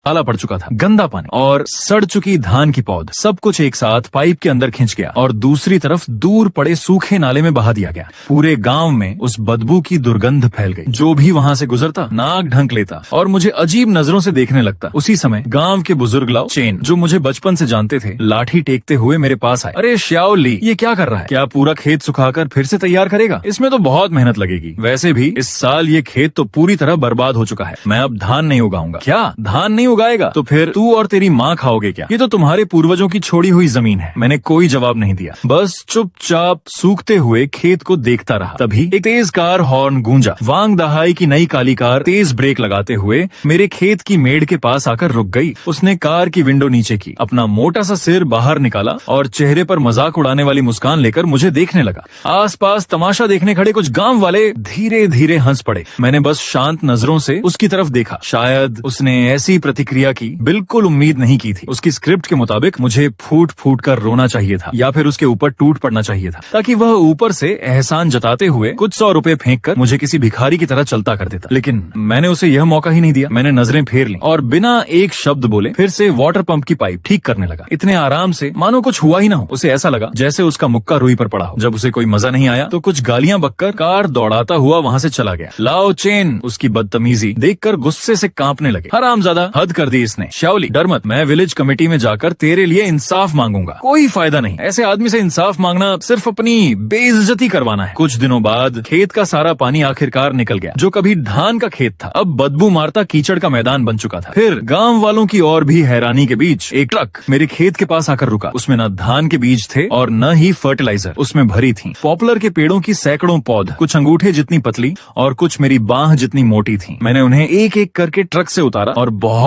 काला पड़ चुका था, गंदा पानी और सड़ चुकी धान की पौध, सब कुछ एक साथ पाइप के अंदर खिंच गया और दूसरी तरफ दूर पड़े सूखे नाले में बहा दिया गया। पूरे गांव में उस बदबू की दुर्गंध फैल गई। जो भी वहां से गुजरता नाक ढंक लेता और मुझे अजीब नजरों से देखने लगता। उसी समय गांव के बुजुर्ग लाओ चेन, जो मुझे बचपन से जानते थे, लाठी टेकते हुए मेरे पास आए। अरे श्याओ ली, ये क्या कर रहा है? क्या पूरा खेत सुखाकर फिर से तैयार करेगा? इसमें तो बहुत मेहनत लगेगी। वैसे भी इस साल ये खेत तो पूरी तरह बर्बाद हो चुका है। मैं अब धान नहीं उगाऊंगा। क्या धान नहीं उगाएगा? तो फिर तू और तेरी माँ खाओगे क्या? ये तो तुम्हारे पूर्वजों की छोड़ी हुई जमीन है। मैंने कोई जवाब नहीं दिया, बस चुपचाप सूखते हुए खेत को देखता रहा। तभी एक तेज कार हॉर्न गूंजा। वांग दहाई की नई काली कार तेज ब्रेक लगाते हुए मेरे खेत की मेड़ के पास आकर रुक गई। उसने कार की विंडो नीचे की, अपना मोटा सा सिर बाहर निकाला और चेहरे पर मजाक उड़ाने वाली मुस्कान लेकर मुझे देखने लगा। आसपास तमाशा देखने खड़े कुछ गांव वाले धीरे धीरे हंस पड़े। मैंने बस शांत नजरों से उसकी तरफ देखा। शायद उसने ऐसी प्रतिक्रिया की बिल्कुल उम्मीद नहीं की थी। उसकी स्क्रिप्ट के मुताबिक मुझे फूट फूट कर रोना चाहिए था या फिर उसके ऊपर टूट पड़ना चाहिए था, ताकि वह ऊपर से एहसान जताते हुए कुछ 100 रुपए फेंक कर मुझे किसी भिखारी की तरह चलता कर देता। लेकिन मैंने उसे यह मौका ही नहीं दिया। मैंने नजरें फेर ली और बिना एक शब्द बोले फिर से वाटर पंप की पाइप ठीक करने लगा। इतने आराम से मानो कुछ हुआ ही ना हो। उसे ऐसा लगा जैसे उसका मुक्का रुई पर पड़ा हो। जब उसे कोई मजा नहीं आया तो कुछ गालियां बककर कार दौड़ाता हुआ वहां से चला गया। लाओ चेन उसकी बदतमीजी देखकर गुस्से से कांपने लगे। हरामजादा, हद कर दी इसने। शाओली डर मत, मैं विलेज कमेटी में जाकर तेरे लिए इंसाफ मांगूंगा। कोई फायदा नहीं, ऐसे आदमी से इंसाफ मांगना सिर्फ अपनी बेइज्जती करवाना है। कुछ दिनों बाद खेत का सारा पानी आखिरकार निकल गया। जो कभी धान का खेत था अब बदबू मारता कीचड़ का मैदान बन चुका था। फिर गांव वालों की और भी हैरानी के बीच एक ट्रक मेरे खेत के पास आकर रुका। उसमें न धान के बीज थे और न ही फर्टिलाइजर उसमें भरी थी। पॉपुलर के पेड़ों की सैकड़ों पौध, कुछ अंगूठे जितनी पतली और कुछ मेरी बांह जितनी मोटी थी। मैंने उन्हें एक एक करके ट्रक से उतारा और बहुत